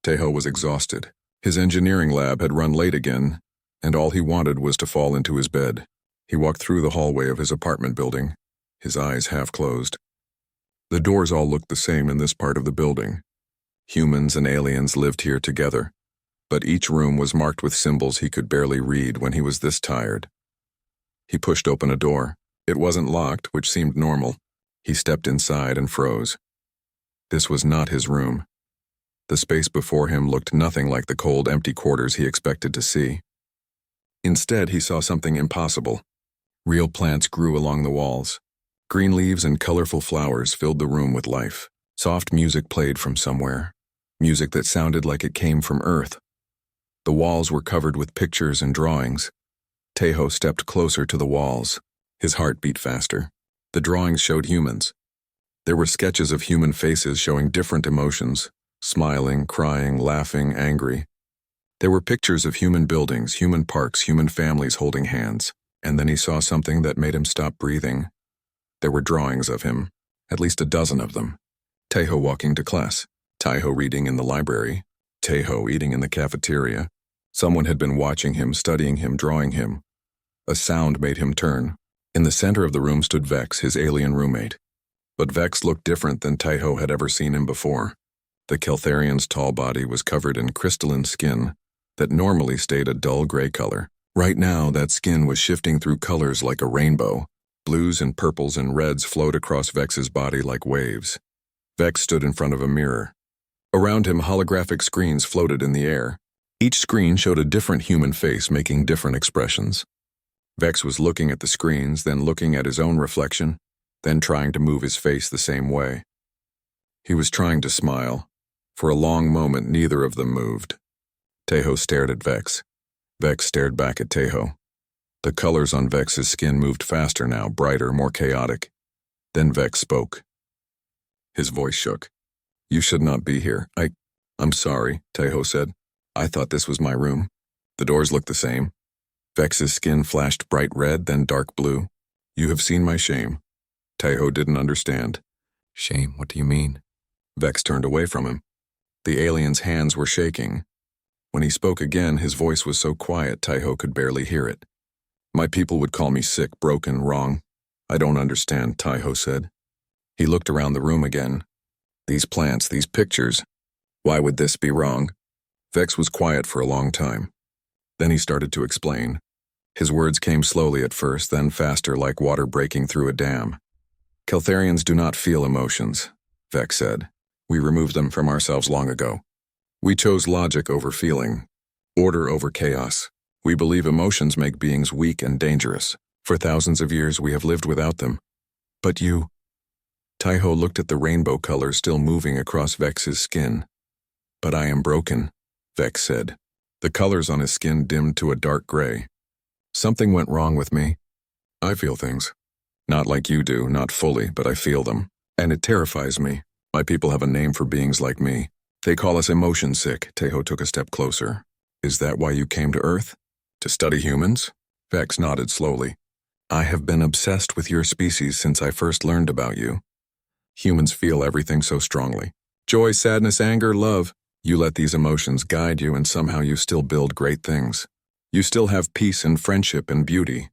Taiho was exhausted. His engineering lab had run late again, and all he wanted was to fall into his bed. He walked through the hallway of his apartment building, his eyes half closed. The doors all looked the same in this part of the building. Humans and aliens lived here together, but each room was marked with symbols he could barely read when he was this tired. He pushed open a door. It wasn't locked, which seemed normal. He stepped inside and froze. This was not his room. The space before him looked nothing like the cold, empty quarters he expected to see. Instead, he saw something impossible. Real plants grew along the walls. Green leaves and colorful flowers filled the room with life. Soft music played from somewhere, music that sounded like it came from Earth. The walls were covered with pictures and drawings. Taiho stepped closer to the walls. His heart beat faster. The drawings showed humans. There were sketches of human faces showing different emotions, smiling, crying, laughing, angry. There were pictures of human buildings, human parks, human families holding hands. And then he saw something that made him stop breathing. There were drawings of him, at least a dozen of them. Taiho walking to class, Taiho reading in the library, Taiho eating in the cafeteria. Someone had been watching him, studying him, drawing him. A sound made him turn. In the center of the room stood Vex, his alien roommate. But Vex looked different than Taiho had ever seen him before. The Keltharian's tall body was covered in crystalline skin that normally stayed a dull gray color. Right now, that skin was shifting through colors like a rainbow. Blues and purples and reds flowed across Vex's body like waves. Vex stood in front of a mirror. Around him, holographic screens floated in the air. Each screen showed a different human face making different expressions. Vex was looking at the screens, then looking at his own reflection, then trying to move his face the same way. He was trying to smile. For a long moment, neither of them moved. Taiho stared at Vex. Vex stared back at Taiho. The colors on Vex's skin moved faster now, brighter, more chaotic. Then Vex spoke. His voice shook. "You should not be here. I'm sorry," Taiho said. "I thought this was my room." The doors looked the same. Vex's skin flashed bright red, then dark blue. "You have seen my shame." Taiho didn't understand. "Shame, what do you mean?" Vex turned away from him. The alien's hands were shaking. When he spoke again, his voice was so quiet Taiho could barely hear it. "My people would call me sick, broken, wrong. I don't understand," Taiho said. He looked around the room again. These plants, these pictures. Why would this be wrong? Vex was quiet for a long time. Then he started to explain. His words came slowly at first, then faster like water breaking through a dam. "Keltharians do not feel emotions," Vex said. "We removed them from ourselves long ago. We chose logic over feeling, order over chaos. We believe emotions make beings weak and dangerous. For thousands of years we have lived without them. But you..." Taiho looked at the rainbow color still moving across Vex's skin. "But I am broken," Vex said. The colors on his skin dimmed to a dark gray. "Something went wrong with me. I feel things. Not like you do, not fully, but I feel them. And it terrifies me. My people have a name for beings like me. They call us emotion sick." Taiho took a step closer. "Is that why you came to Earth? To study humans?" Vex nodded slowly. "I have been obsessed with your species since I first learned about you. Humans feel everything so strongly. Joy, sadness, anger, love. You let these emotions guide you and somehow you still build great things. You still have peace and friendship and beauty.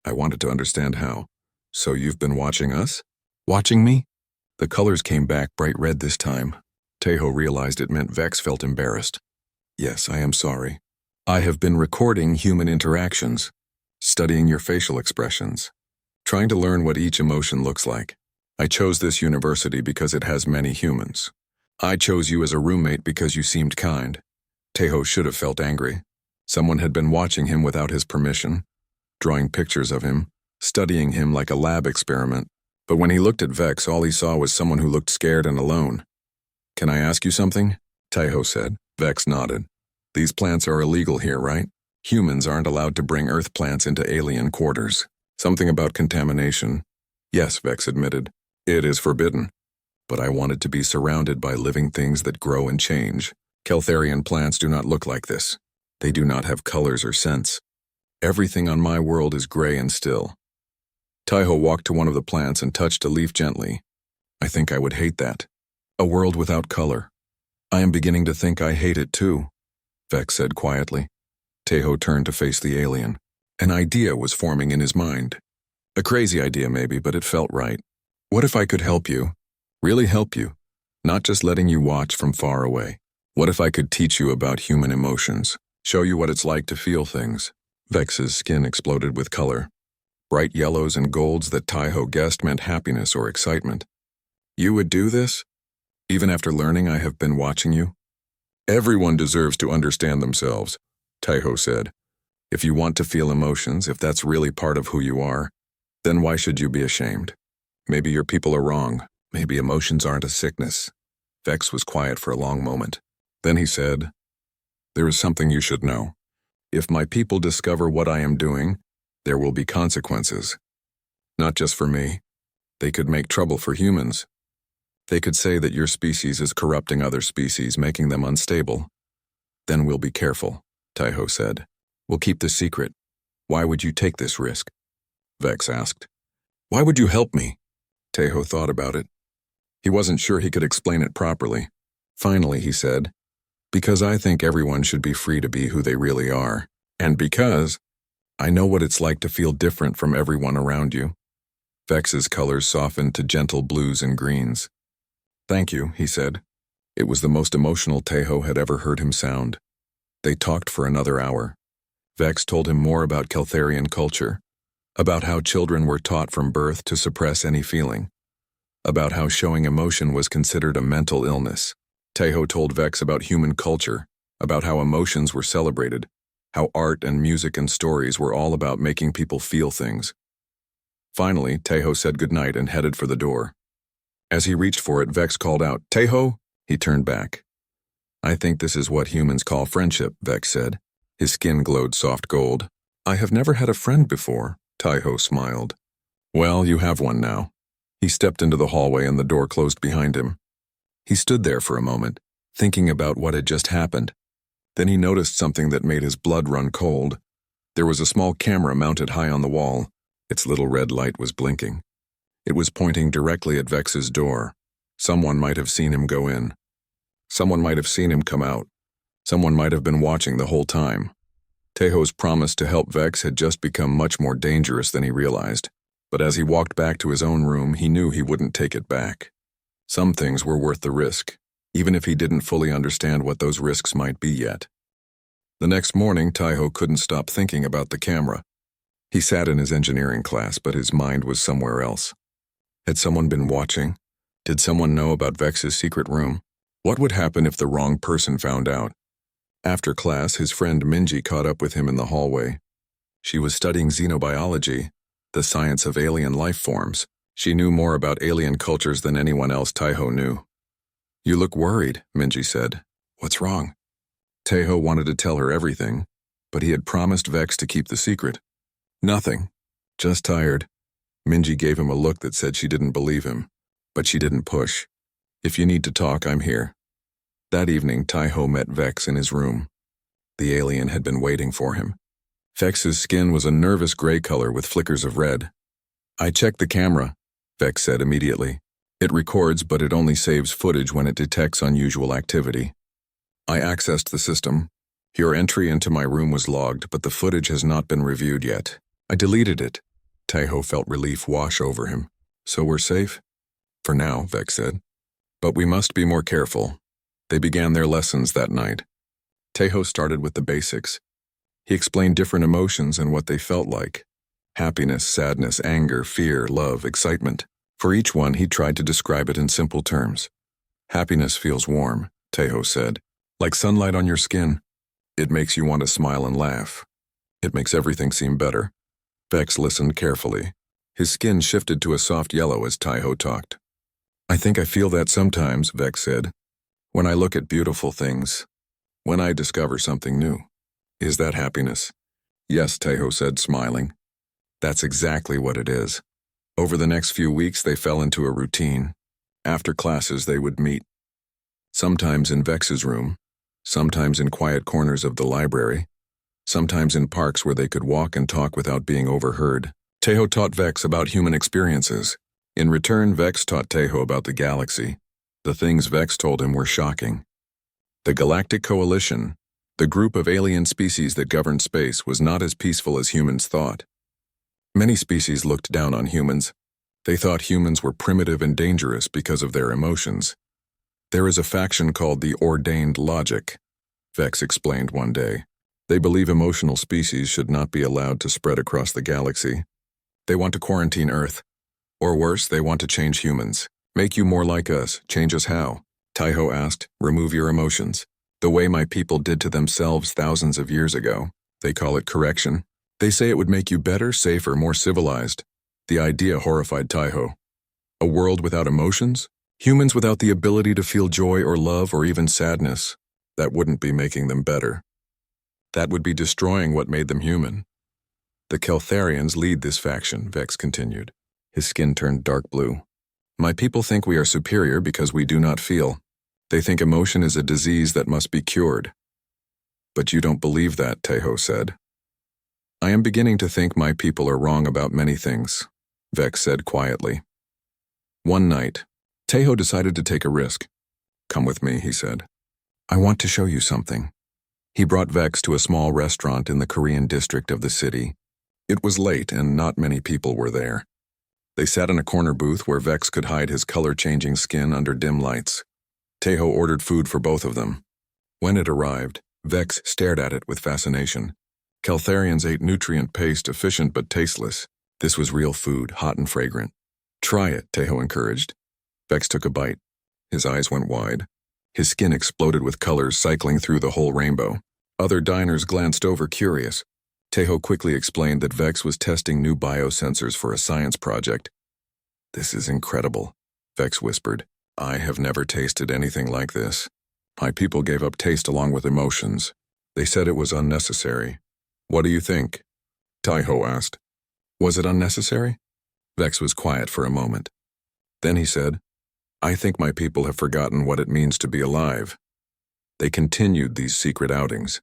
I wanted to understand how. So you've been watching us? Watching me?" The colors came back bright red this time. Taiho realized it meant Vex felt embarrassed. "Yes, I am sorry. I have been recording human interactions, studying your facial expressions, trying to learn what each emotion looks like. I chose this university because it has many humans. I chose you as a roommate because you seemed kind." Taiho should have felt angry. Someone had been watching him without his permission, drawing pictures of him, studying him like a lab experiment. But when he looked at Vex, all he saw was someone who looked scared and alone. "Can I ask you something?" Taiho said. Vex nodded. "These plants are illegal here, right? Humans aren't allowed to bring Earth plants into alien quarters. Something about contamination." "Yes," Vex admitted. "It is forbidden. But I wanted to be surrounded by living things that grow and change. Keltharian plants do not look like this. They do not have colors or scents. Everything on my world is gray and still." Taiho walked to one of the plants and touched a leaf gently. "I think I would hate that. A world without color. I am beginning to think I hate it too, Vex said quietly. Tejo turned to face the alien. An idea was forming in his mind. A crazy idea maybe, but it felt right. What if I could help you? Really help you? Not just letting you watch from far away. What if I could teach you about human emotions? Show you what it's like to feel things? Vex's skin exploded with color. Bright yellows and golds that Tejo guessed meant happiness or excitement. You would do this? Even after learning I have been watching you? Everyone deserves to understand themselves, Tejo said. If you want to feel emotions, if that's really part of who you are, then why should you be ashamed? Maybe your people are wrong. Maybe emotions aren't a sickness. Vex was quiet for a long moment. Then he said, there is something you should know. If my people discover what I am doing, there will be consequences. Not just for me. They could make trouble for humans. They could say that your species is corrupting other species, making them unstable. Then we'll be careful, Tejo said. We'll keep this secret. Why would you take this risk? Vex asked. Why would you help me? Tejo thought about it. He wasn't sure he could explain it properly. Finally, he said, because I think everyone should be free to be who they really are. And because I know what it's like to feel different from everyone around you. Vex's colors softened to gentle blues and greens. Thank you, he said. It was the most emotional Tejo had ever heard him sound. They talked for another hour. Vex told him more about Keltharian culture, about how children were taught from birth to suppress any feeling, about how showing emotion was considered a mental illness. Tejo told Vex about human culture, about how emotions were celebrated, how art and music and stories were all about making people feel things. Finally, Tejo said goodnight and headed for the door. As he reached for it, Vex called out, Tejo! He turned back. I think this is what humans call friendship, Vex said. His skin glowed soft gold. I have never had a friend before, Tejo smiled. Well, you have one now. He stepped into the hallway and the door closed behind him. He stood there for a moment, thinking about what had just happened. Then he noticed something that made his blood run cold. There was a small camera mounted high on the wall. Its little red light was blinking. It was pointing directly at Vex's door. Someone might have seen him go in. Someone might have seen him come out. Someone might have been watching the whole time. Tejo's promise to help Vex had just become much more dangerous than he realized. But as he walked back to his own room, he knew he wouldn't take it back. Some things were worth the risk, even if he didn't fully understand what those risks might be yet. The next morning, Tejo couldn't stop thinking about the camera. He sat in his engineering class, but his mind was somewhere else. Had someone been watching? Did someone know about Vex's secret room? What would happen if the wrong person found out? After class, his friend Minji caught up with him in the hallway. She was studying xenobiology, the science of alien life forms. She knew more about alien cultures than anyone else Tejo knew. You look worried, Minji said. What's wrong? Tejo wanted to tell her everything, but he had promised Vex to keep the secret. Nothing. Just tired. Minji gave him a look that said she didn't believe him, but she didn't push. If you need to talk, I'm here. That evening, Tejo met Vex in his room. The alien had been waiting for him. Vex's skin was a nervous gray color with flickers of red. I checked the camera, Vex said immediately. It records, but it only saves footage when it detects unusual activity. I accessed the system. Your entry into my room was logged, but the footage has not been reviewed yet. I deleted it. Tejo felt relief wash over him. So we're safe? For now, Vex said. But we must be more careful. They began their lessons that night. Tejo started with the basics. He explained different emotions and what they felt like. Happiness, sadness, anger, fear, love, excitement. For each one, he tried to describe it in simple terms. Happiness feels warm, Tejo said. Like sunlight on your skin. It makes you want to smile and laugh. It makes everything seem better. Vex listened carefully. His skin shifted to a soft yellow as Tejo talked. I think I feel that sometimes, Vex said. When I look at beautiful things. When I discover something new. Is that happiness? Yes, Tejo said, smiling. That's exactly what it is. Over the next few weeks, they fell into a routine. After classes, they would meet. Sometimes in Vex's room, sometimes in quiet corners of the library, sometimes in parks where they could walk and talk without being overheard. Tejo taught Vex about human experiences. In return, Vex taught Tejo about the galaxy. The things Vex told him were shocking. The Galactic Coalition, the group of alien species that governed space, was not as peaceful as humans thought. Many species looked down on humans. They thought humans were primitive and dangerous because of their emotions. There is a faction called the Ordained Logic, Vex explained one day. They believe emotional species should not be allowed to spread across the galaxy. They want to quarantine Earth. Or worse, they want to change humans. Make you more like us. Change us how? Taiho asked. Remove your emotions. The way my people did to themselves thousands of years ago. They call it correction. They say it would make you better, safer, more civilized. The idea horrified Taiho. A world without emotions? Humans without the ability to feel joy or love or even sadness. That wouldn't be making them better. That would be destroying what made them human. The Keltharians lead this faction, Vex continued. His skin turned dark blue. My people think we are superior because we do not feel. They think emotion is a disease that must be cured. But you don't believe that, Taiho said. I am beginning to think my people are wrong about many things, Vex said quietly. One night, Taiho decided to take a risk. Come with me, he said. I want to show you something. He brought Vex to a small restaurant in the Korean district of the city. It was late and not many people were there. They sat in a corner booth where Vex could hide his color-changing skin under dim lights. Taiho ordered food for both of them. When it arrived, Vex stared at it with fascination. Keltharians ate nutrient paste, efficient but tasteless. This was real food, hot and fragrant. Try it, Taiho encouraged. Vex took a bite. His eyes went wide. His skin exploded with colors cycling through the whole rainbow. Other diners glanced over, curious. Taiho quickly explained that Vex was testing new biosensors for a science project. This is incredible, Vex whispered. I have never tasted anything like this. My people gave up taste along with emotions. They said it was unnecessary. What do you think? Taiho asked. Was it unnecessary? Vex was quiet for a moment. Then he said, I think my people have forgotten what it means to be alive. They continued these secret outings.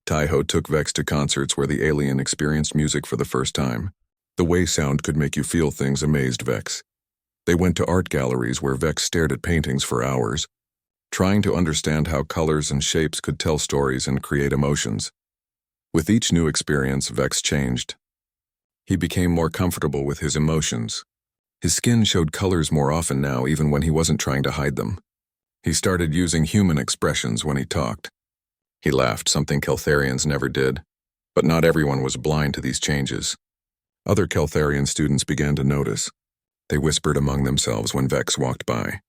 Taiho took Vex to concerts where the alien experienced music for the first time. The way sound could make you feel things amazed Vex. They went to art galleries where Vex stared at paintings for hours, trying to understand how colors and shapes could tell stories and create emotions. With each new experience, Vex changed. He became more comfortable with his emotions. His skin showed colors more often now, even when he wasn't trying to hide them. He started using human expressions when he talked. He laughed, something Keltharians never did. But not everyone was blind to these changes. Other Keltharian students began to notice. They whispered among themselves when Vex walked by.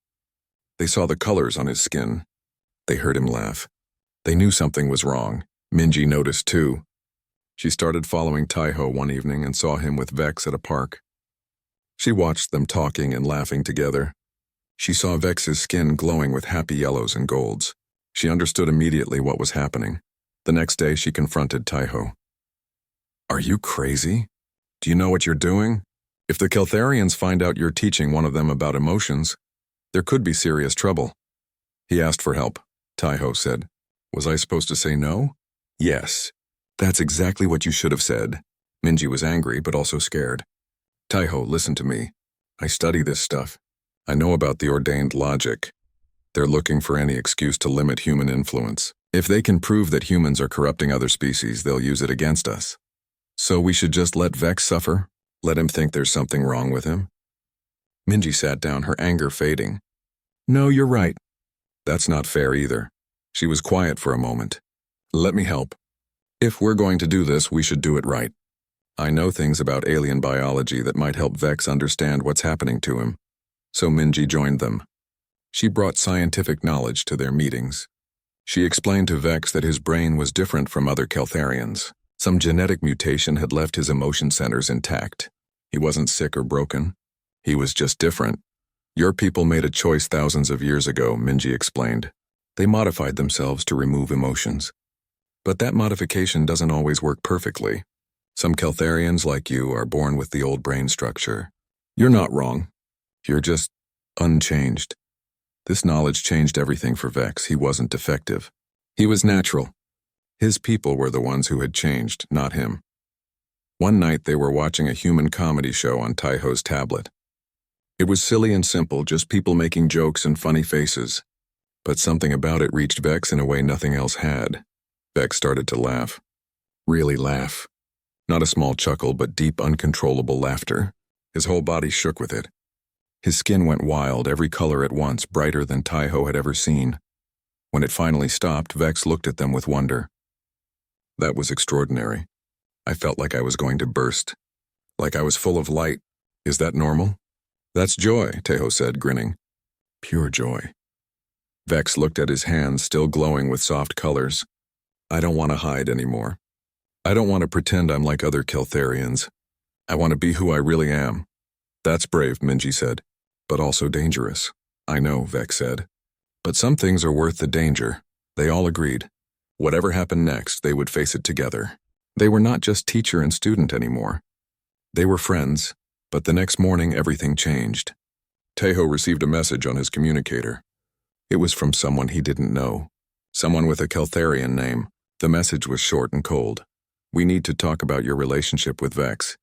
They saw the colors on his skin. They heard him laugh. They knew something was wrong. Minji noticed too. She started following Taiho one evening and saw him with Vex at a park. She watched them talking and laughing together. She saw Vex's skin glowing with happy yellows and golds. She understood immediately what was happening. The next day she confronted Taiho. Are you crazy? Do you know what you're doing? If the Keltharians find out you're teaching one of them about emotions, there could be serious trouble. He asked for help, Taiho said. Was I supposed to say no? Yes. That's exactly what you should have said. Minji was angry but also scared. Taiho, listen to me. I study this stuff. I know about the Ordained Logic. They're looking for any excuse to limit human influence. If they can prove that humans are corrupting other species, they'll use it against us. So we should just let Vex suffer? Let him think there's something wrong with him? Minji sat down, her anger fading. No, you're right. That's not fair either. She was quiet for a moment. Let me help. If we're going to do this, we should do it right. I know things about alien biology that might help Vex understand what's happening to him. So Minji joined them. She brought scientific knowledge to their meetings. She explained to Vex that his brain was different from other Keltharians. Some genetic mutation had left his emotion centers intact. He wasn't sick or broken. He was just different. Your people made a choice thousands of years ago, Minji explained. They modified themselves to remove emotions. But that modification doesn't always work perfectly. Some Keltharians like you are born with the old brain structure. You're not wrong. You're just unchanged. This knowledge changed everything for Vex. He wasn't defective. He was natural. His people were the ones who had changed, not him. One night they were watching a human comedy show on Taiho's tablet. It was silly and simple, just people making jokes and funny faces. But something about it reached Vex in a way nothing else had. Vex started to laugh. Really laugh. Not a small chuckle, but deep, uncontrollable laughter. His whole body shook with it. His skin went wild, every color at once, brighter than Taiho had ever seen. When it finally stopped, Vex looked at them with wonder. That was extraordinary. I felt like I was going to burst. Like I was full of light. Is that normal? That's joy, Taiho said, grinning. Pure joy. Vex looked at his hands, still glowing with soft colors. I don't want to hide anymore. I don't want to pretend I'm like other Keltharians. I want to be who I really am. That's brave, Minji said, but also dangerous. I know, Vex said. But some things are worth the danger. They all agreed. Whatever happened next, they would face it together. They were not just teacher and student anymore. They were friends, but the next morning everything changed. Taiho received a message on his communicator. It was from someone he didn't know. Someone with a Keltharian name. The message was short and cold. We need to talk about your relationship with Vex.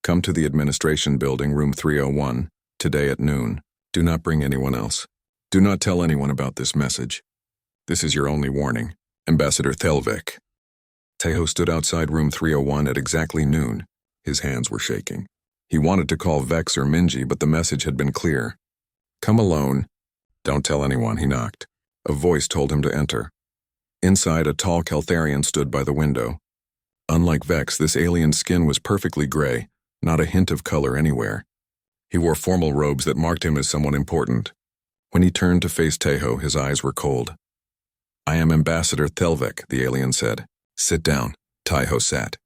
Come to the administration building, room 301, today at noon. Do not bring anyone else. Do not tell anyone about this message. This is your only warning. Ambassador Thelvik. Taiho stood outside room 301 at exactly noon. His hands were shaking. He wanted to call Vex or Minji, but the message had been clear. Come alone. Don't tell anyone, he knocked. A voice told him to enter. Inside, a tall Keltharian stood by the window. Unlike Vex, this alien's skin was perfectly gray, not a hint of color anywhere. He wore formal robes that marked him as someone important. When he turned to face Taiho, his eyes were cold. I am Ambassador Thelvik, the alien said. Sit down. Taiho sat.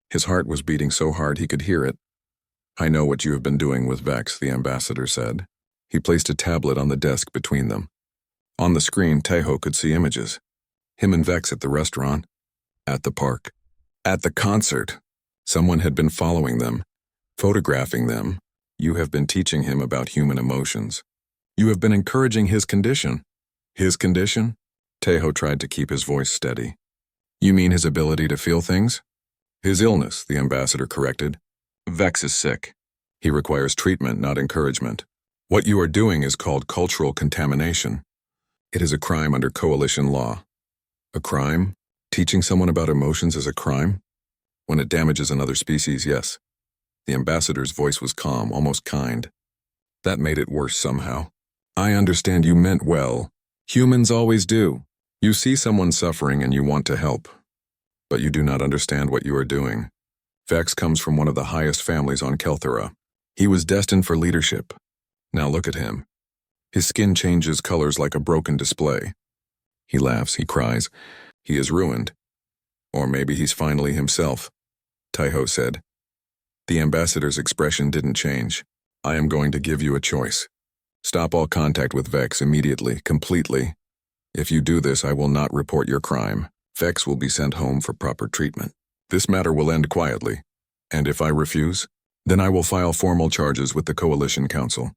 His heart was beating so hard he could hear it. I know what you have been doing with Vex, the ambassador said. He placed a tablet on the desk between them. On the screen, Taiho could see images. Him and Vex at the restaurant, at the park, at the concert. Someone had been following them, photographing them. You have been teaching him about human emotions. You have been encouraging his condition. His condition? Taiho tried to keep his voice steady. You mean his ability to feel things? His illness, the ambassador corrected. Vex is sick. He requires treatment, not encouragement. What you are doing is called cultural contamination. It is a crime under coalition law. A crime? Teaching someone about emotions is a crime? When it damages another species, yes. The ambassador's voice was calm, almost kind. That made it worse somehow. I understand you meant well. Humans always do. You see someone suffering and you want to help. But you do not understand what you are doing. Vex comes from one of the highest families on Kelthara. He was destined for leadership. Now look at him. His skin changes colors like a broken display. He laughs, he cries. He is ruined. Or maybe he's finally himself, Taiho said. The ambassador's expression didn't change. I am going to give you a choice. Stop all contact with Vex immediately, completely. If you do this, I will not report your crime. Vex will be sent home for proper treatment. This matter will end quietly. And if I refuse, then I will file formal charges with the Coalition Council.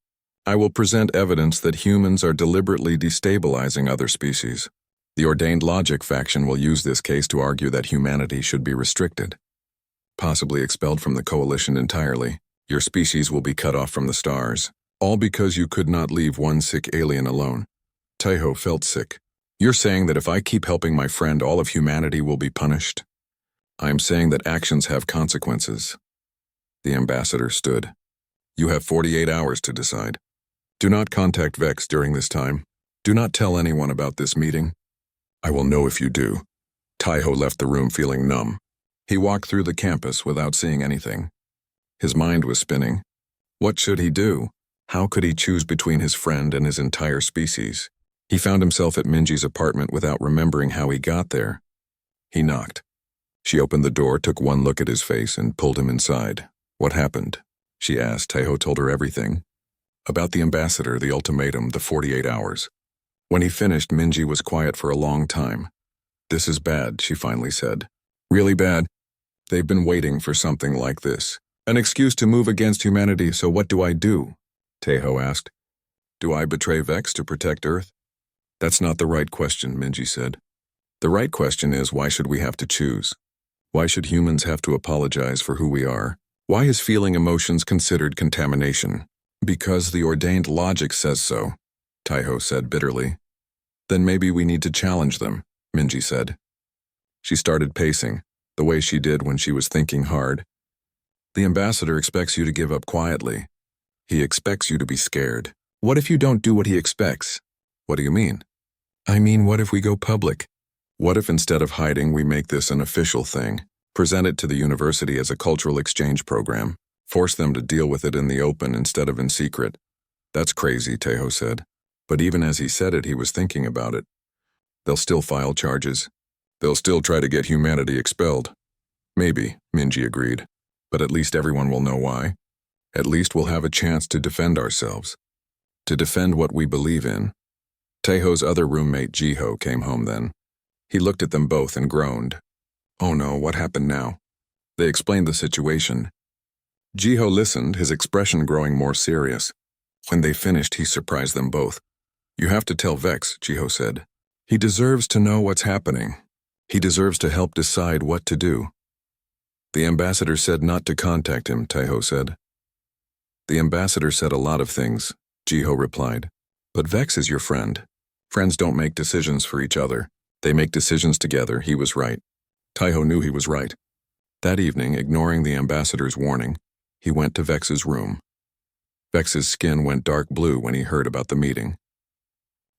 I will present evidence that humans are deliberately destabilizing other species. The Ordained Logic faction will use this case to argue that humanity should be restricted. Possibly expelled from the Coalition entirely. Your species will be cut off from the stars. All because you could not leave one sick alien alone. Taiho felt sick. You're saying that if I keep helping my friend, all of humanity will be punished? I am saying that actions have consequences. The ambassador stood. You have 48 hours to decide. Do not contact Vex during this time. Do not tell anyone about this meeting. I will know if you do. Taiho left the room feeling numb. He walked through the campus without seeing anything. His mind was spinning. What should he do? How could he choose between his friend and his entire species? He found himself at Minji's apartment without remembering how he got there. He knocked. She opened the door, took one look at his face, and pulled him inside. What happened? She asked. Taiho told her everything. About the ambassador, the ultimatum, the 48 hours. When he finished, Minji was quiet for a long time. This is bad, she finally said. Really bad. They've been waiting for something like this. An excuse to move against humanity, so what do I do? Taiho asked. Do I betray Vex to protect Earth? That's not the right question, Minji said. The right question is, why should we have to choose? Why should humans have to apologize for who we are? Why is feeling emotions considered contamination? Because the Ordained Logic says so, Taiho said bitterly. Then maybe we need to challenge them, Minji said. She started pacing, the way she did when she was thinking hard. The ambassador expects you to give up quietly. He expects you to be scared. What if you don't do what he expects? What do you mean? I mean, what if we go public? What if instead of hiding, we make this an official thing? Present it to the university as a cultural exchange program. Force them to deal with it in the open instead of in secret. That's crazy, Tejo said. But even as he said it, he was thinking about it. They'll still file charges. They'll still try to get humanity expelled. Maybe, Minji agreed. But at least everyone will know why. At least we'll have a chance to defend ourselves. To defend what we believe in. Tejo's other roommate, Jiho, came home then. He looked at them both and groaned. Oh no, what happened now? They explained the situation. Jiho listened, his expression growing more serious. When they finished, he surprised them both. You have to tell Vex, Jiho said. He deserves to know what's happening. He deserves to help decide what to do. The ambassador said not to contact him, Tejo said. The ambassador said a lot of things, Jiho replied. But Vex is your friend. Friends don't make decisions for each other. They make decisions together. He was right. Tejo knew he was right. That evening, ignoring the ambassador's warning, he went to Vex's room. Vex's skin went dark blue when he heard about the meeting.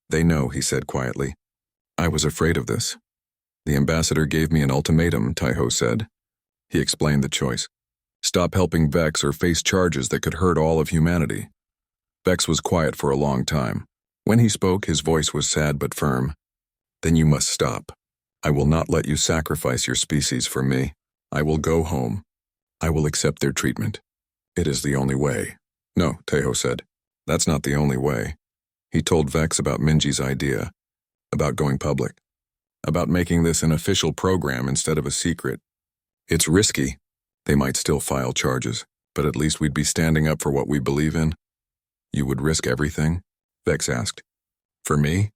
They know, he said quietly. I was afraid of this. The ambassador gave me an ultimatum, Tejo said. He explained the choice. Stop helping Vex or face charges that could hurt all of humanity. Vex was quiet for a long time. When he spoke, his voice was sad but firm. Then you must stop. I will not let you sacrifice your species for me. I will go home. I will accept their treatment. It is the only way. No, Tejo said. That's not the only way. He told Vex about Minji's idea, about going public, about making this an official program instead of a secret. It's risky. They might still file charges, but at least we'd be standing up for what we believe in. You would risk everything? Vex asked. For me?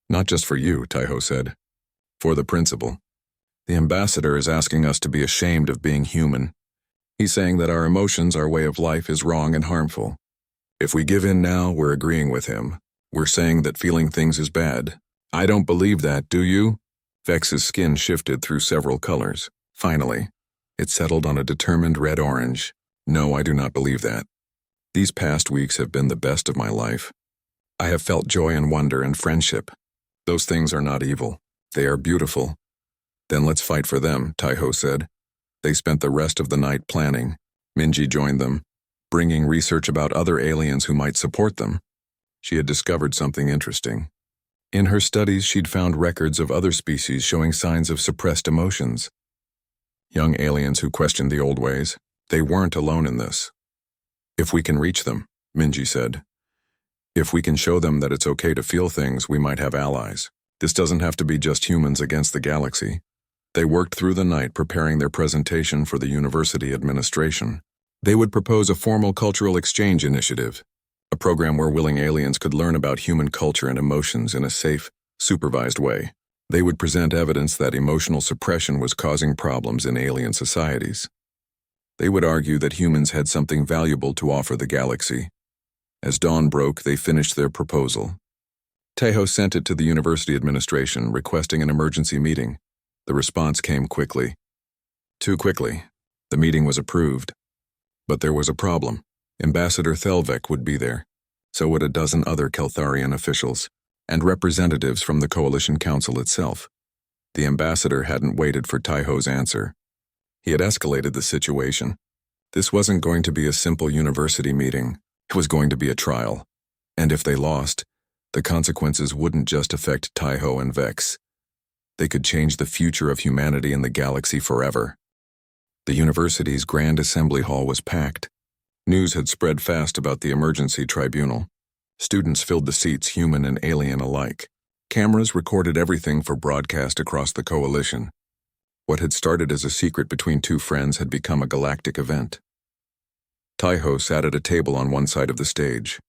Not just for you, Tejo said. For the principal. The ambassador is asking us to be ashamed of being human. He's saying that our emotions, our way of life, is wrong and harmful. If we give in now, we're agreeing with him. We're saying that feeling things is bad. I don't believe that, do you? Vex's skin shifted through several colors. Finally, it settled on a determined red-orange. No, I do not believe that. These past weeks have been the best of my life. I have felt joy and wonder and friendship. Those things are not evil. They are beautiful. Then let's fight for them, Tejo said. They spent the rest of the night planning. Minji joined them, bringing research about other aliens who might support them. She had discovered something interesting. In her studies, she'd found records of other species showing signs of suppressed emotions. Young aliens who questioned the old ways. They weren't alone in this. If we can reach them, Minji said. If we can show them that it's okay to feel things, we might have allies. This doesn't have to be just humans against the galaxy. They worked through the night preparing their presentation for the university administration. They would propose a formal cultural exchange initiative, a program where willing aliens could learn about human culture and emotions in a safe, supervised way. They would present evidence that emotional suppression was causing problems in alien societies. They would argue that humans had something valuable to offer the galaxy. As dawn broke, they finished their proposal. Tejo sent it to the university administration, requesting an emergency meeting. The response came quickly. Too quickly. The meeting was approved. But there was a problem. Ambassador Thelvek would be there. So would a dozen other Keltharian officials, and representatives from the Coalition Council itself. The ambassador hadn't waited for Tejo's answer. He had escalated the situation. This wasn't going to be a simple university meeting. It was going to be a trial. And if they lost, the consequences wouldn't just affect Tejo and Vex. They could change the future of humanity and the galaxy forever. The university's Grand Assembly Hall was packed. News had spread fast about the emergency tribunal. Students filled the seats, human and alien alike. Cameras recorded everything for broadcast across the coalition. What had started as a secret between two friends had become a galactic event. Tejo sat at a table on one side of the stage.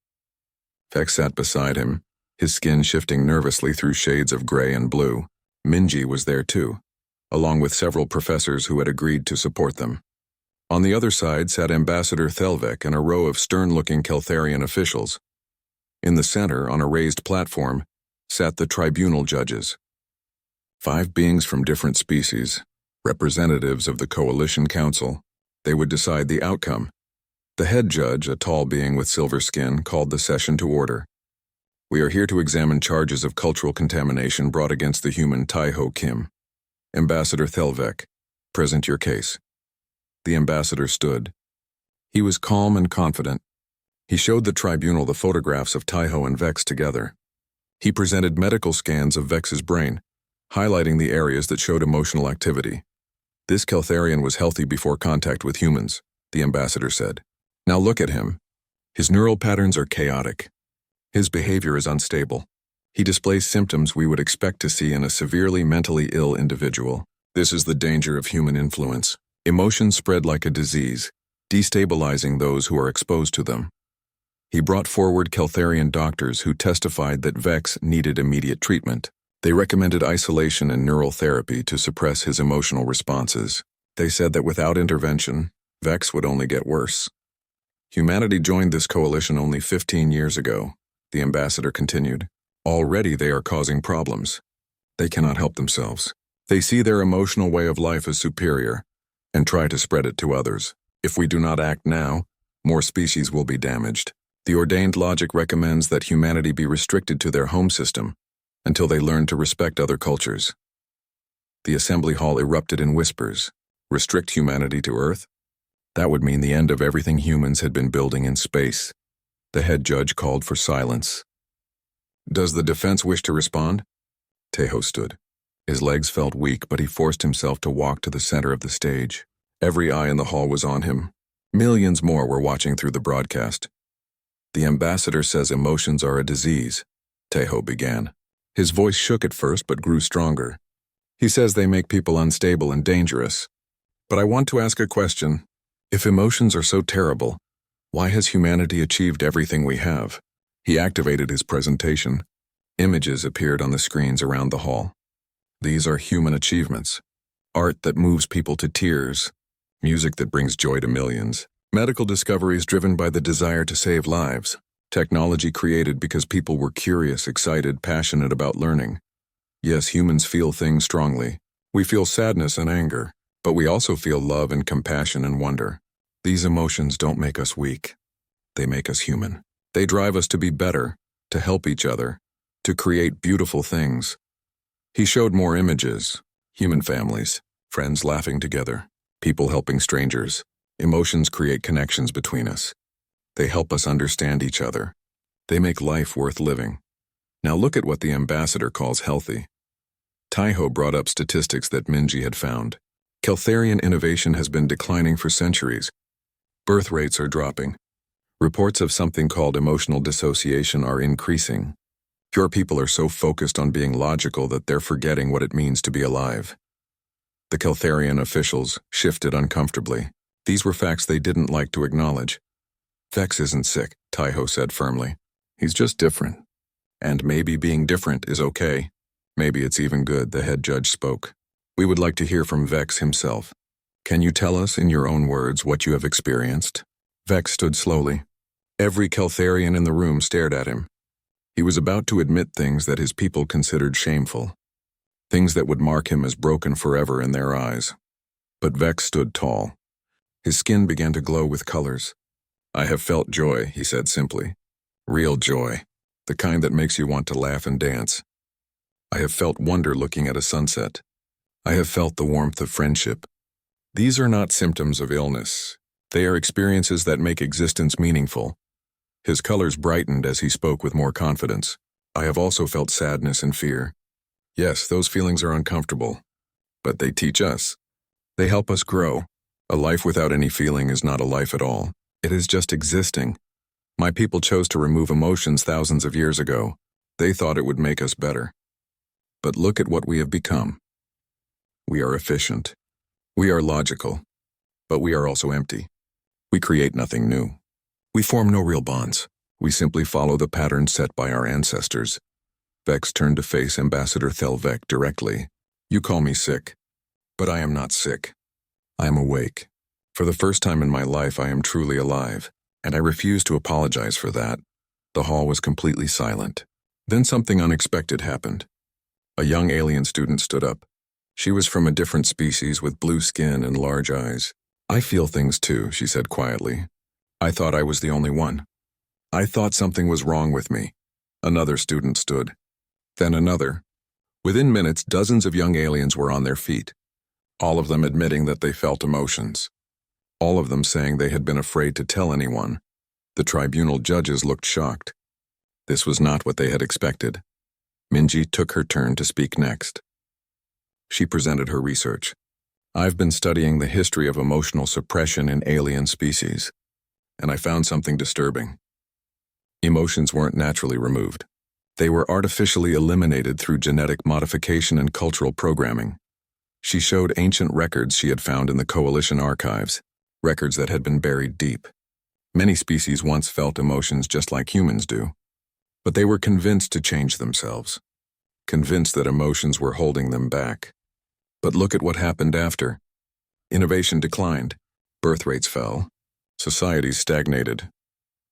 Vex sat beside him, his skin shifting nervously through shades of gray and blue. Minji was there too, along with several professors who had agreed to support them. On the other side sat Ambassador Thelvek and a row of stern-looking Keltharian officials. In the center, on a raised platform, sat the tribunal judges. 5 beings from different species, representatives of the Coalition Council. They would decide the outcome. The head judge, a tall being with silver skin, called the session to order. We are here to examine charges of cultural contamination brought against the human Tai-Ho Kim. Ambassador Thelvek, present your case. The ambassador stood. He was calm and confident. He showed the tribunal the photographs of Tai-Ho and Vex together. He presented medical scans of Vex's brain, highlighting the areas that showed emotional activity. This Keltharian was healthy before contact with humans, the ambassador said. Now look at him. His neural patterns are chaotic. His behavior is unstable. He displays symptoms we would expect to see in a severely mentally ill individual. This is the danger of human influence. Emotions spread like a disease, destabilizing those who are exposed to them. He brought forward Keltharian doctors who testified that Vex needed immediate treatment. They recommended isolation and neural therapy to suppress his emotional responses. They said that without intervention, Vex would only get worse. Humanity joined this coalition only 15 years ago, the ambassador continued. Already they are causing problems. They cannot help themselves. They see their emotional way of life as superior and try to spread it to others. If we do not act now, more species will be damaged. The ordained logic recommends that humanity be restricted to their home system until they learn to respect other cultures. The assembly hall erupted in whispers. Restrict humanity to Earth? That would mean the end of everything humans had been building in space. The head judge called for silence. Does the defense wish to respond? Tai-Ho stood. His legs felt weak, but he forced himself to walk to the center of the stage. Every eye in the hall was on him. Millions more were watching through the broadcast. The ambassador says emotions are a disease, Tai-Ho began. His voice shook at first but grew stronger. He says they make people unstable and dangerous. But I want to ask a question. If emotions are so terrible, why has humanity achieved everything we have? He activated his presentation. Images appeared on the screens around the hall. These are human achievements. Art that moves people to tears. Music that brings joy to millions. Medical discoveries driven by the desire to save lives. Technology created because people were curious, excited, passionate about learning. Yes, humans feel things strongly. We feel sadness and anger, but we also feel love and compassion and wonder. These emotions don't make us weak. They make us human. They drive us to be better, to help each other, to create beautiful things. He showed more images. Human families, friends laughing together, people helping strangers. Emotions create connections between us. They help us understand each other. They make life worth living. Now look at what the ambassador calls healthy. Tai-Ho brought up statistics that Minji had found. Keltharian innovation has been declining for centuries. Birth rates are dropping. Reports of something called emotional dissociation are increasing. Your people are so focused on being logical that they're forgetting what it means to be alive. The Keltharian officials shifted uncomfortably. These were facts they didn't like to acknowledge. Vex isn't sick, Tai-Ho said firmly. He's just different. And maybe being different is okay. Maybe it's even good, the head judge spoke. We would like to hear from Vex himself. Can you tell us in your own words what you have experienced? Vex stood slowly. Every Keltharian in the room stared at him. He was about to admit things that his people considered shameful. Things that would mark him as broken forever in their eyes. But Vex stood tall. His skin began to glow with colors. I have felt joy, he said simply. Real joy. The kind that makes you want to laugh and dance. I have felt wonder looking at a sunset. I have felt the warmth of friendship. These are not symptoms of illness. They are experiences that make existence meaningful. His colors brightened as he spoke with more confidence. I have also felt sadness and fear. Yes, those feelings are uncomfortable. But they teach us. They help us grow. A life without any feeling is not a life at all. It is just existing. My people chose to remove emotions thousands of years ago. They thought it would make us better. But look at what we have become. We are efficient. We are logical. But we are also empty. We create nothing new. We form no real bonds. We simply follow the patterns set by our ancestors. Vex turned to face Ambassador Thelvek directly. You call me sick. But I am not sick. I am awake. For the first time in my life, I am truly alive, and I refuse to apologize for that. The hall was completely silent. Then something unexpected happened. A young alien student stood up. She was from a different species with blue skin and large eyes. "I feel things too," she said quietly. "I thought I was the only one. I thought something was wrong with me." Another student stood. Then another. Within minutes, dozens of young aliens were on their feet, all of them admitting that they felt emotions. All of them saying they had been afraid to tell anyone. The tribunal judges looked shocked. This was not what they had expected. Minji took her turn to speak next. She presented her research. "I've been studying the history of emotional suppression in alien species, and I found something disturbing. Emotions weren't naturally removed. They were artificially eliminated through genetic modification and cultural programming." She showed ancient records she had found in the Coalition archives, records that had been buried deep. Many species once felt emotions just like humans do, but they were convinced to change themselves, convinced that emotions were holding them back. But look at what happened after. Innovation declined, birth rates fell, societies stagnated.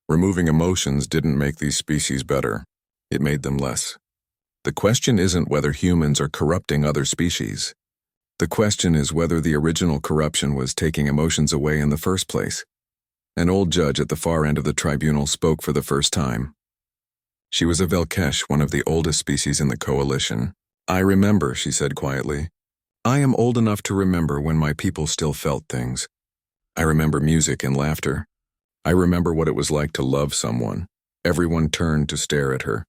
Removing emotions didn't make these species better, it made them less. The question isn't whether humans are corrupting other species. The question is whether the original corruption was taking emotions away in the first place. An old judge at the far end of the tribunal spoke for the first time. She was a Velkesh, one of the oldest species in the Coalition. "I remember," she said quietly. "I am old enough to remember when my people still felt things. I remember music and laughter. I remember what it was like to love someone." Everyone turned to stare at her.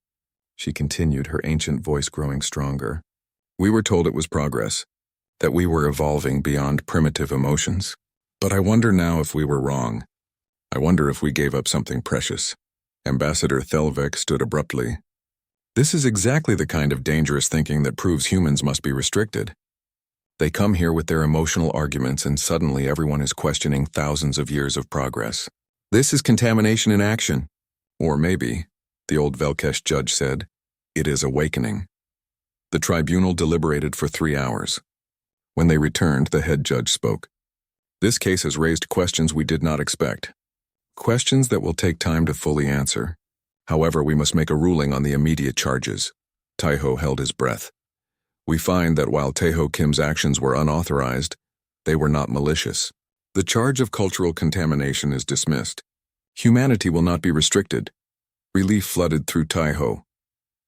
She continued, her ancient voice growing stronger. "We were told it was progress, that we were evolving beyond primitive emotions. But I wonder now if we were wrong. I wonder if we gave up something precious." Ambassador Thelvek stood abruptly. "This is exactly the kind of dangerous thinking that proves humans must be restricted. They come here with their emotional arguments and suddenly everyone is questioning thousands of years of progress. This is contamination in action. Or maybe," the old Velkesh judge said, "it is awakening." The tribunal deliberated for 3 hours. When they returned, the head judge spoke. "This case has raised questions we did not expect. Questions that will take time to fully answer. However, we must make a ruling on the immediate charges." Taiho held his breath. "We find that while Taeho Kim's actions were unauthorized, they were not malicious. The charge of cultural contamination is dismissed. Humanity will not be restricted." Relief flooded through Taiho.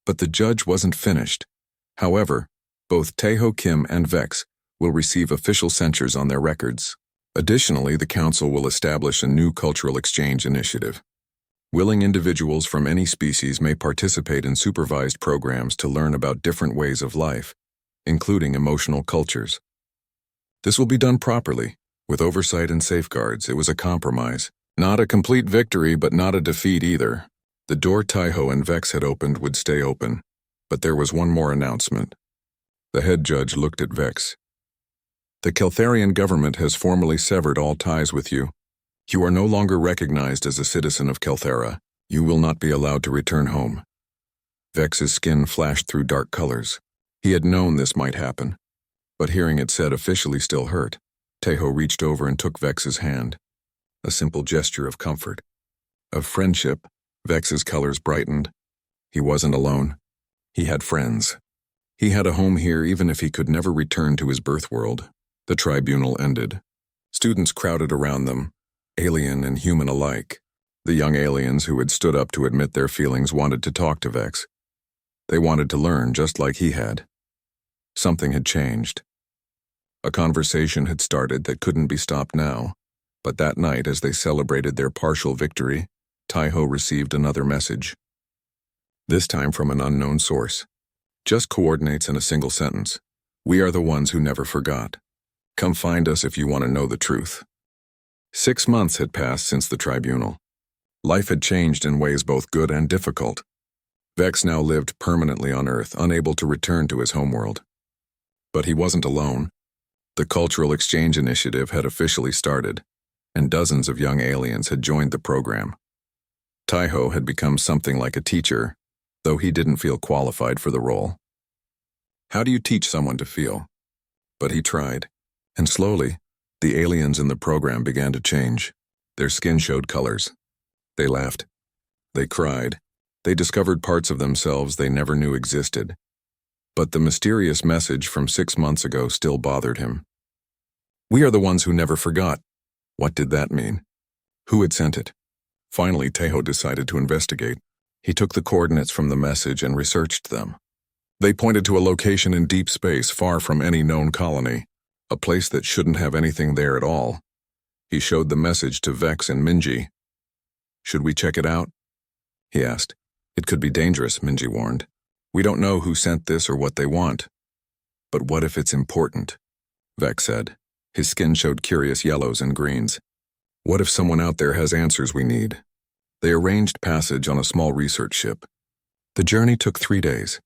But the judge wasn't finished. However, both Taeho Kim and Vex will receive official censures on their records. Additionally, the council will establish a new cultural exchange initiative. Willing individuals from any species may participate in supervised programs to learn about different ways of life, including emotional cultures. This will be done properly, with oversight and safeguards. It was a compromise. Not a complete victory, but not a defeat either. The door Taiho and Vex had opened would stay open, but there was one more announcement. The head judge looked at Vex. "The Keltharian government has formally severed all ties with you. You are no longer recognized as a citizen of Kelthara. You will not be allowed to return home." Vex's skin flashed through dark colors. He had known this might happen, but hearing it said officially still hurt. Taeho reached over and took Vex's hand. A simple gesture of comfort, of friendship. Vex's colors brightened. He wasn't alone. He had friends. He had a home here even if he could never return to his birth world. The tribunal ended. Students crowded around them, alien and human alike. The young aliens who had stood up to admit their feelings wanted to talk to Vex. They wanted to learn just like he had. Something had changed. A conversation had started that couldn't be stopped now, but that night as they celebrated their partial victory, Taiho received another message. This time from an unknown source. Just coordinates in a single sentence. "We are the ones who never forgot. Come find us if you want to know the truth." 6 months had passed since the tribunal. Life had changed in ways both good and difficult. Vex now lived permanently on Earth, unable to return to his homeworld. But he wasn't alone. The Cultural Exchange Initiative had officially started, and dozens of young aliens had joined the program. Taiho had become something like a teacher, though he didn't feel qualified for the role. How do you teach someone to feel? But he tried. And slowly, the aliens in the program began to change. Their skin showed colors. They laughed. They cried. They discovered parts of themselves they never knew existed. But the mysterious message from 6 months ago still bothered him. We are the ones who never forgot. What did that mean? Who had sent it? Finally, Tejo decided to investigate. He took the coordinates from the message and researched them. They pointed to a location in deep space far from any known colony, a place that shouldn't have anything there at all. He showed the message to Vex and Minji. Should we check it out? He asked. It could be dangerous, Minji warned. We don't know who sent this or what they want. But what if it's important? Vex said. His skin showed curious yellows and greens. What if someone out there has answers we need? They arranged passage on a small research ship. The journey took 3 days.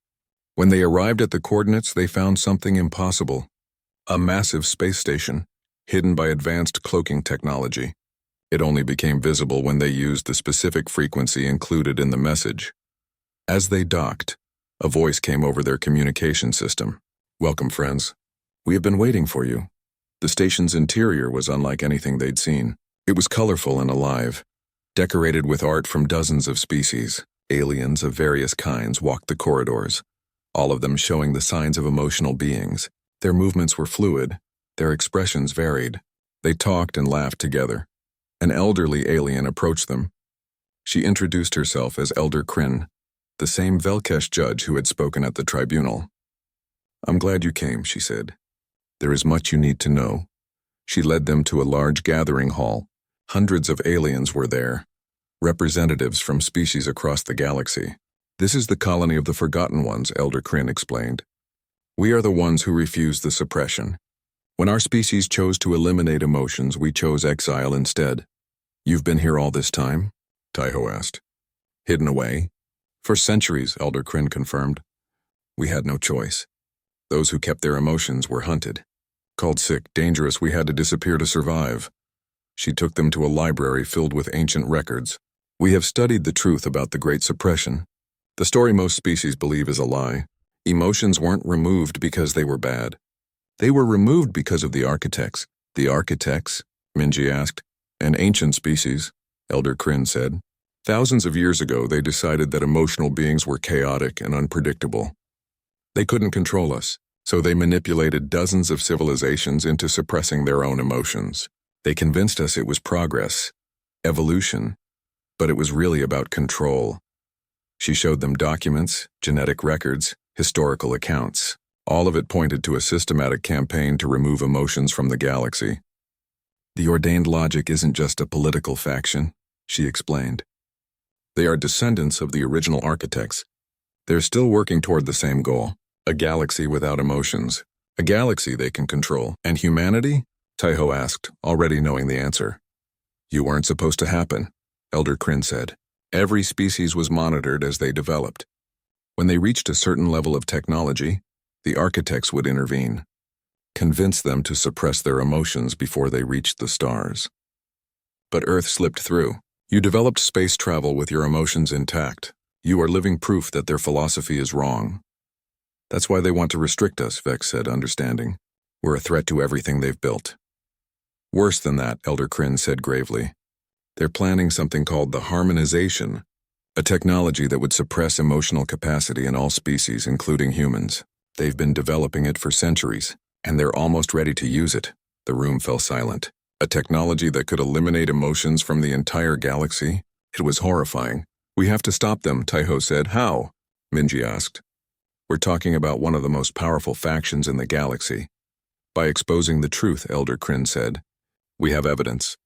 When they arrived at the coordinates, they found something impossible. A massive space station, hidden by advanced cloaking technology. It only became visible when they used the specific frequency included in the message. As they docked, a voice came over their communication system. Welcome, friends. We have been waiting for you. The station's interior was unlike anything they'd seen. It was colorful and alive, decorated with art from dozens of species. Aliens of various kinds walked the corridors, all of them showing the signs of emotional beings. Their movements were fluid, their expressions varied. They talked and laughed together. An elderly alien approached them. She introduced herself as Elder Kryn, the same Velkesh judge who had spoken at the tribunal. I'm glad you came, she said. There is much you need to know. She led them to a large gathering hall. Hundreds of aliens were there, representatives from species across the galaxy. This is the colony of the Forgotten Ones, Elder Kryn explained. We are the ones who refused the suppression. When our species chose to eliminate emotions, we chose exile instead. You've been here all this time? Tejo asked. Hidden away? For centuries, Elder Kryn confirmed. We had no choice. Those who kept their emotions were hunted. Called sick, dangerous, we had to disappear to survive. She took them to a library filled with ancient records. We have studied the truth about the Great Suppression. The story most species believe is a lie. Emotions weren't removed because they were bad. They were removed because of the architects. The architects? Minji asked. An ancient species, Elder Kryn said. Thousands of years ago, they decided that emotional beings were chaotic and unpredictable. They couldn't control us, so they manipulated dozens of civilizations into suppressing their own emotions. They convinced us it was progress, evolution, but it was really about control. She showed them documents, genetic records, historical accounts. All of it pointed to a systematic campaign to remove emotions from the galaxy. The ordained logic isn't just a political faction, she explained. They are descendants of the original architects. They're still working toward the same goal. A galaxy without emotions. A galaxy they can control. And humanity? Tejo asked, already knowing the answer. You weren't supposed to happen, Elder Kryn said. Every species was monitored as they developed. When they reached a certain level of technology, the architects would intervene, convince them to suppress their emotions before they reached the stars. But Earth slipped through. You developed space travel with your emotions intact. You are living proof that their philosophy is wrong. That's why they want to restrict us, Vex said, understanding. We're a threat to everything they've built. Worse than that, Elder Kryn said gravely. They're planning something called the harmonization, a technology that would suppress emotional capacity in all species, including humans. They've been developing it for centuries, and they're almost ready to use it. The room fell silent. A technology that could eliminate emotions from the entire galaxy? It was horrifying. We have to stop them, Tejo said. How? Minji asked. We're talking about one of the most powerful factions in the galaxy. By exposing the truth, Elder Kryn said. We have evidence.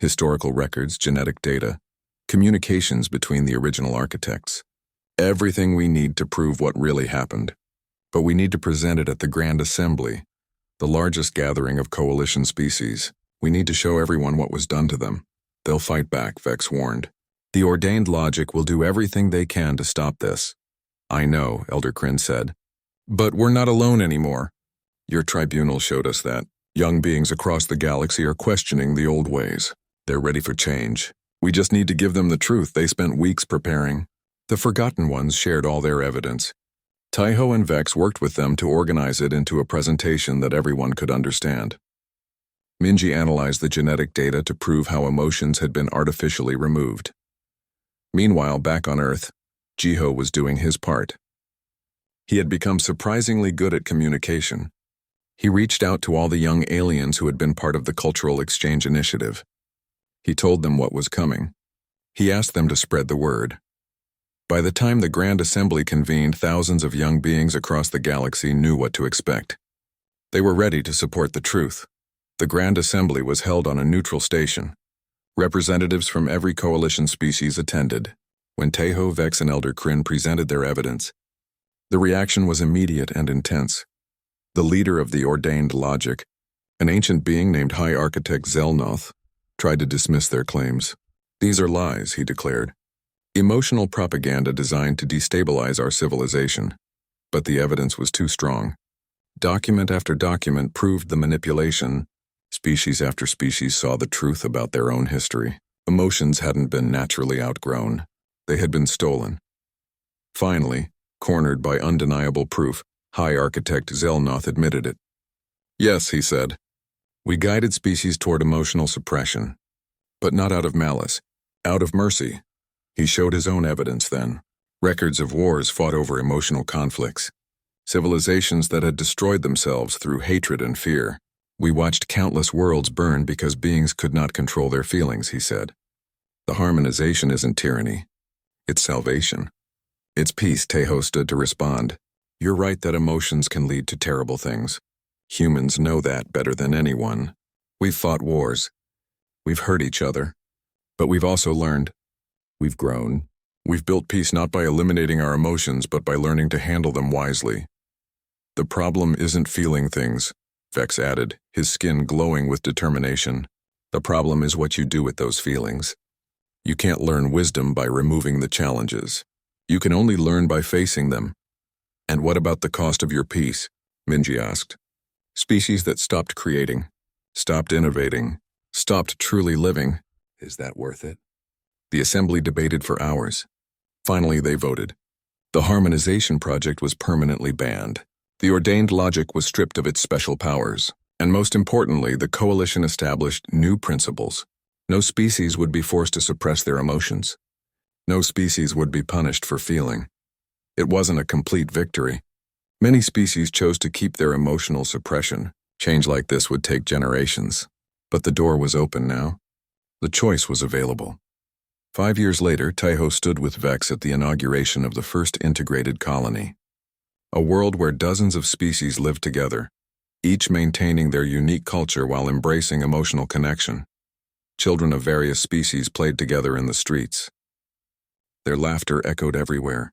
Historical records, genetic data, communications between the original architects. Everything we need to prove what really happened. But we need to present it at the Grand Assembly, the largest gathering of coalition species. We need to show everyone what was done to them. They'll fight back, Vex warned. The ordained logic will do everything they can to stop this. I know, Elder Kryn said. But we're not alone anymore. Your tribunal showed us that. Young beings across the galaxy are questioning the old ways. They're ready for change. We just need to give them the truth they spent weeks preparing. The Forgotten Ones shared all their evidence. Tejo and Vex worked with them to organize it into a presentation that everyone could understand. Minji analyzed the genetic data to prove how emotions had been artificially removed. Meanwhile, back on Earth, Jiho was doing his part. He had become surprisingly good at communication. He reached out to all the young aliens who had been part of the Cultural Exchange Initiative. He told them what was coming. He asked them to spread the word. By the time the Grand Assembly convened, thousands of young beings across the galaxy knew what to expect. They were ready to support the truth. The Grand Assembly was held on a neutral station. Representatives from every coalition species attended. When Tejo, Vex, and Elder Kryn presented their evidence, the reaction was immediate and intense. The leader of the Ordained Logic, an ancient being named High Architect Zelnoth, tried to dismiss their claims. "These are lies," he declared. "Emotional propaganda designed to destabilize our civilization." But the evidence was too strong. Document after document proved the manipulation. Species after species saw the truth about their own history. Emotions hadn't been naturally outgrown. They had been stolen. Finally, cornered by undeniable proof, High Architect Zelnoth admitted it. "Yes," he said, "we guided species toward emotional suppression. But not out of malice, out of mercy." He showed his own evidence then. Records of wars fought over emotional conflicts. Civilizations that had destroyed themselves through hatred and fear. "We watched countless worlds burn because beings could not control their feelings," he said. "The harmonization isn't tyranny. It's salvation. It's peace." Tejo stood to respond. "You're right that emotions can lead to terrible things. Humans know that better than anyone. We've fought wars. We've hurt each other. But we've also learned. We've grown. We've built peace not by eliminating our emotions, but by learning to handle them wisely." "The problem isn't feeling things," Vex added, his skin glowing with determination. "The problem is what you do with those feelings. You can't learn wisdom by removing the challenges. You can only learn by facing them." "And what about the cost of your peace?" Minji asked. "Species that stopped creating, stopped innovating, stopped truly living. Is that worth it?" The assembly debated for hours. Finally, they voted. The harmonization project was permanently banned. The Ordained Logic was stripped of its special powers. And most importantly, the coalition established new principles. No species would be forced to suppress their emotions. No species would be punished for feeling. It wasn't a complete victory. Many species chose to keep their emotional suppression. Change like this would take generations. But the door was open now. The choice was available. 5 years later, Tejo stood with Vex at the inauguration of the first integrated colony. A world where dozens of species lived together, each maintaining their unique culture while embracing emotional connection. Children of various species played together in the streets. Their laughter echoed everywhere.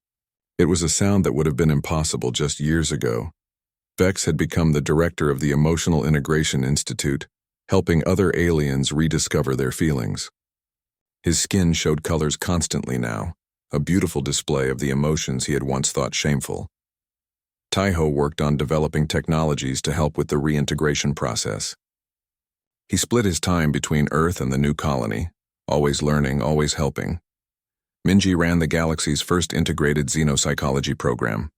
It was a sound that would have been impossible just years ago. Vex had become the director of the Emotional Integration Institute, helping other aliens rediscover their feelings. His skin showed colors constantly now, a beautiful display of the emotions he had once thought shameful. Tejo worked on developing technologies to help with the reintegration process. He split his time between Earth and the new colony, always learning, always helping. Minji ran the galaxy's first integrated xenopsychology program.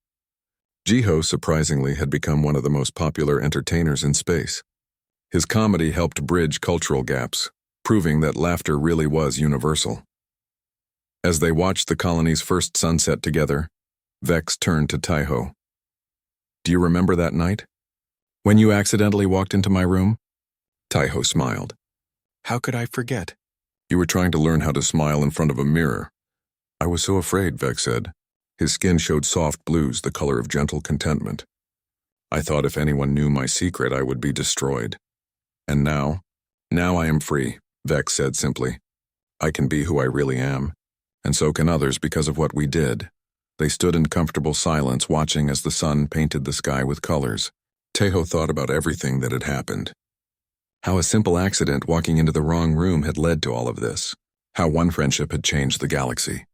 Jiho, surprisingly, had become one of the most popular entertainers in space. His comedy helped bridge cultural gaps, proving that laughter really was universal. As they watched the colony's first sunset together, Vex turned to Tejo. "Do you remember that night? When you accidentally walked into my room?" Tejo smiled. "How could I forget? You were trying to learn how to smile in front of a mirror." "I was so afraid," Vex said. His skin showed soft blues, the color of gentle contentment. "I thought if anyone knew my secret, I would be destroyed. And now I am free," Vex said simply. "I can be who I really am, and so can others because of what we did." They stood in comfortable silence, watching as the sun painted the sky with colors. Tejo thought about everything that had happened. How a simple accident walking into the wrong room had led to all of this. How one friendship had changed the galaxy.